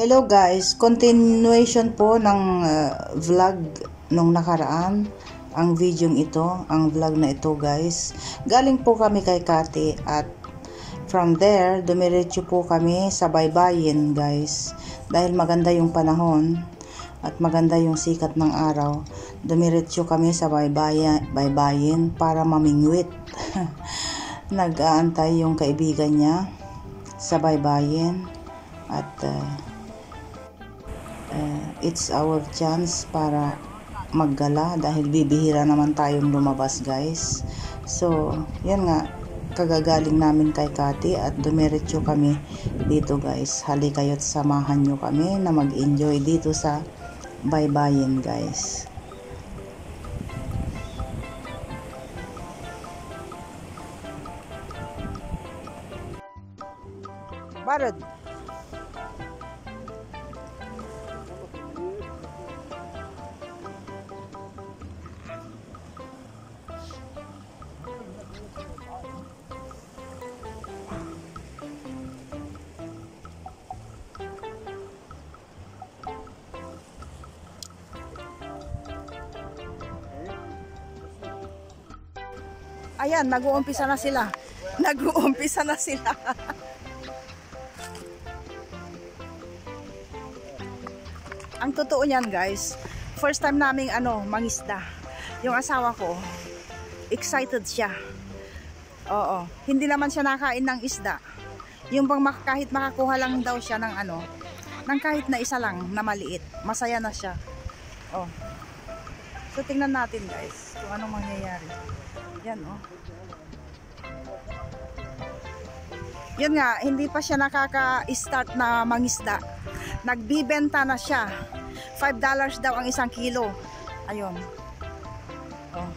Hello guys, continuation po ng vlog nung nakaraan. Ang video ito, ang vlog na ito guys. Galing po kami kay Kati at from there, dumiretso po kami sa baybayin guys. Dahil maganda yung panahon at maganda yung sikat ng araw, dumiretso kami sa baybayin para mamingwit. Nag-aantay yung kaibigan niya sa baybayin at it's our chance para maggala dahil bibihira naman tayong lumabas guys. So yan nga, kagagaling namin kay Kati at dumiretso kami dito guys. Halika kayo't samahan nyo kami na mag-enjoy dito sa baybayin guys. Barod. Ayan, nag-uumpisa na sila. Nag-uumpisa na sila. Ang totoo niyan guys, first time naming mangisda. Yung asawa ko, excited siya. Oo, hindi naman siya nakain ng isda. Yung bang kahit makakuha lang daw siya ng ng kahit na isa lang na maliit, masaya na siya. Oh. So tingnan natin guys, kung anong mangyayari. Yan oh. Yun nga, hindi pa siya nakaka-start na mangisda. Nagbibenta na siya. $5 daw ang 1 kilo. Ayun. Oh.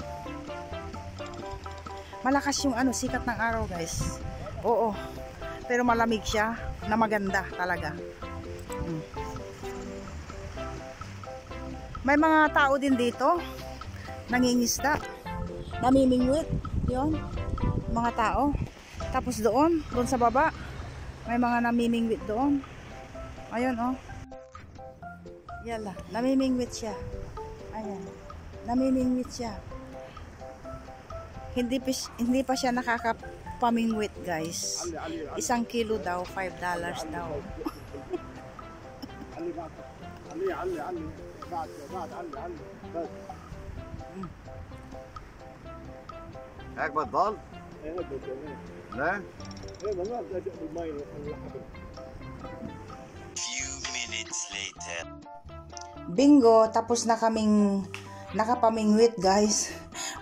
Malakas yung sikat ng araw guys. Oo. Pero malamig siya na maganda talaga. May mga tao din dito nangingisda. Namimingwit. Yun. Mga tao. Tapos doon sa baba, may mga namimingwit doon. Ayun oh. Yala, namimingwit siya. Ayan. Namimingwit siya. Hindi pa siya nakakapamingwit, guys. 1 kilo daw, $5 daw. هيك بتضل؟ لا؟ Few minutes later. Bingo, tapos na kaming nakapamingwit guys.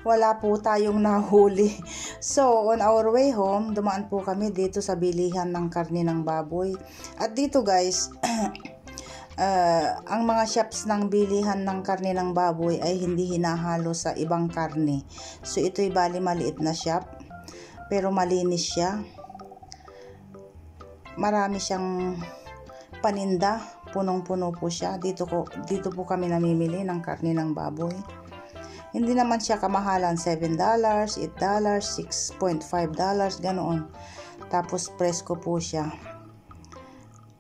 Wala po tayong nahuli. So, on our way home, dumaan po kami dito sa bilihan ng karne ng baboy. At dito guys, ang mga shops ng bilihan ng karne ng baboy ay hindi hinahalo sa ibang karne. So, ito'y bali maliit na shop, pero malinis siya. Marami siyang paninda, punong-puno po siya. Dito po kami namimili ng karne ng baboy. Hindi naman siya kamahalan, $7, $8, $6.5, ganoon. Tapos presko po siya.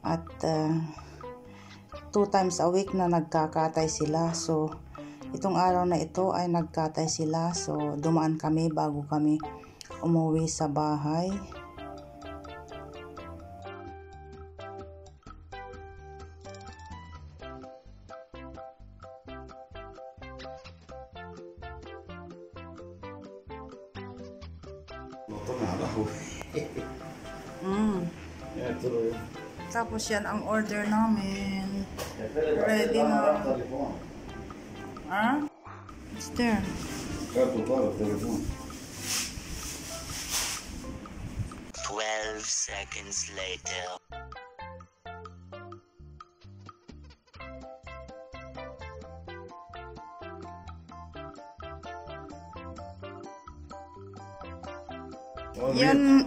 At 2 times a week na nagkakatay sila. So, itong araw na ito ay nagkatay sila. So, dumaan kami bago kami umuwi sa bahay. Tapos yan ang order namin. Ready na. Ah? It's there. 12 seconds later.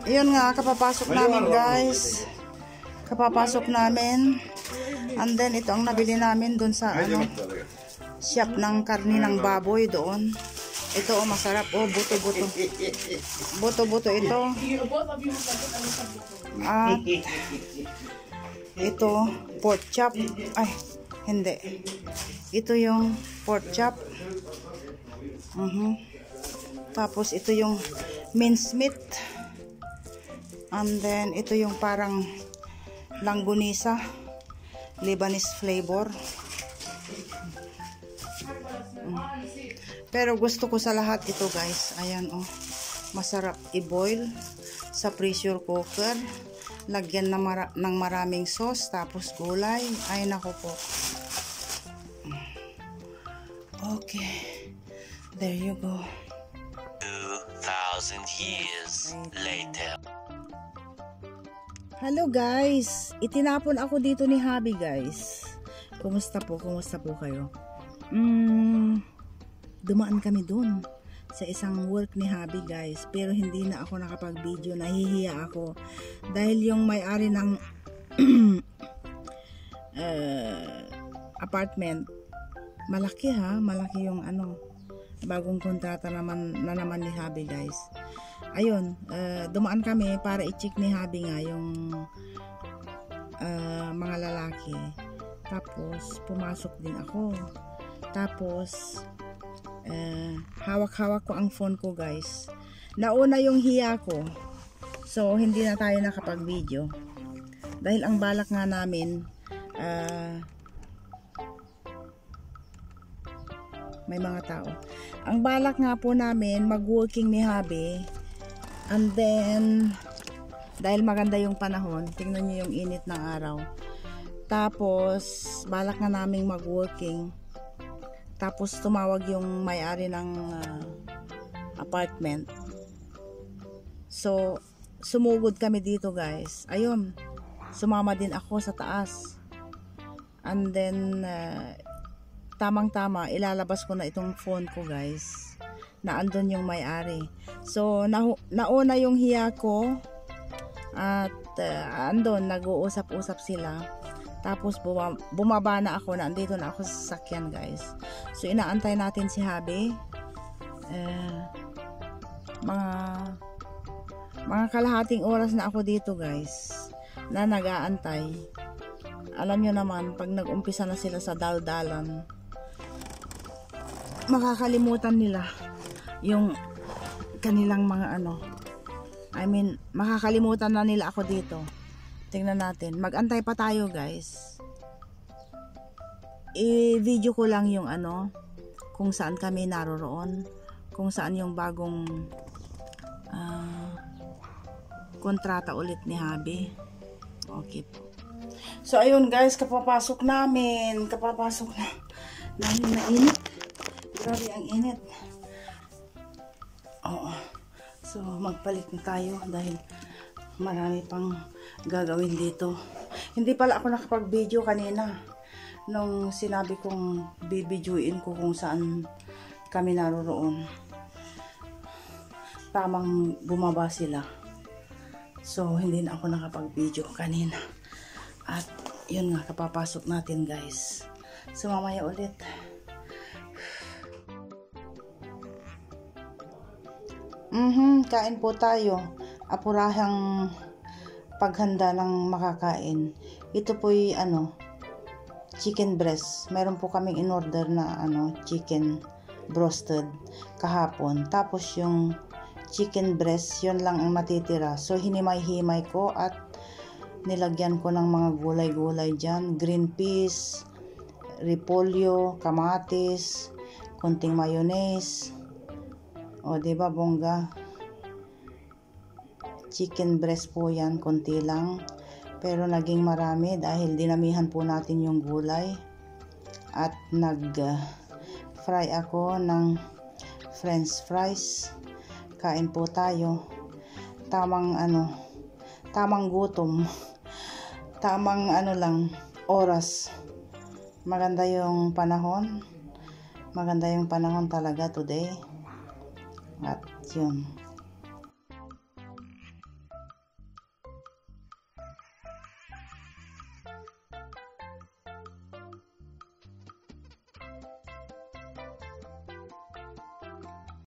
Yun nga, kapapasok namin guys. Kapapasok namin. And then ito ang nabili namin doon sa shop ng karne ng baboy doon. Ito oh, masarap oh, buto-buto. Buto-buto ito. At Ito, pork chop. Ay, hindi. Ito yung pork chop. Tapos ito yung minced meat. And then ito yung parang langgunisa, Lebanese flavor. Pero gusto ko sa lahat ito, guys. Ayan, oh. Masarap i-boil sa pressure cooker. Lagyan ng maraming sauce, tapos gulay. Ay, nako po. Okay. There you go. 2,000 years later. Hello, guys. Itinapon ako dito ni Habi, guys. Kumusta po? Kumusta po kayo? Dumaan kami dun sa isang work ni Habi, guys, pero hindi na ako nakapag-video. Nahihiya ako dahil yung may-ari ng apartment, malaki malaki yung bagong kontrata naman ni Habi, guys. Ayun, dumaan kami para i-check ni Habi nga yung mga lalaki. Tapos pumasok din ako. Tapos hawak-hawak ko ang phone ko, guys. Nauna yung hiya ko, so hindi na tayo nakapag-video dahil ang balak nga namin may mga tao. Ang balak nga po namin mag-working ni Habi, and then dahil maganda yung panahon, tingnan nyo yung init ng araw, tapos balak nga naming mag-working. Tapos tumawag yung may-ari ng apartment. So, sumugod kami dito, guys. Ayun, sumama din ako sa taas. And then, tamang-tama, ilalabas ko na itong phone ko, guys. Na andun yung may-ari. So, nauna yung hiya ko. At andun, nag-uusap-usap sila. Tapos bumaba na ako, nandito na ako sa sasakyan, guys. So inaantay natin si Habi. Mga kalahating oras na ako dito, guys, na nag-aantay. Alam nyo naman, pag nag-umpisa na sila sa daldalan, makakalimutan nila yung kanilang mga makakalimutan na nila ako dito. Tingnan natin. Mag-antay pa tayo, guys. I-video ko lang yung kung saan kami naroroon. Kung saan yung bagong kontrata ulit ni Habi. Okay po. So, ayun, guys. Kapapasok namin. Kapapasok na. Dahil mainit. Grabe ang init. Oo. So, magpalit na tayo dahil marami pang gagawin dito. Hindi pala ako nakapag-video kanina nung sinabi kong bibidyoin ko kung saan kami naroroon. Tamang bumaba sila. So, hindi na ako nakapag-video kanina. At, yun nga, kapapasok natin, guys. So, mamaya ulit. Kain po tayo. Apurahang paghanda ng makakain. Ito po'y chicken breast. Meron po kaming in-order na chicken broasted kahapon. Tapos yung chicken breast, yun lang ang matitira. So hinimay-himay ko at nilagyan ko ng mga gulay-gulay dyan. Green peas, repolyo, kamatis, konting mayonnaise. O, diba, bongga? Chicken breast po yan, konti lang. Pero naging marami dahil dinamihan po natin yung gulay. At nag-fry ako ng french fries. Kain po tayo. Tamang gutom. Tamang lang, oras. Maganda yung panahon. Maganda yung panahon talaga today. At yun.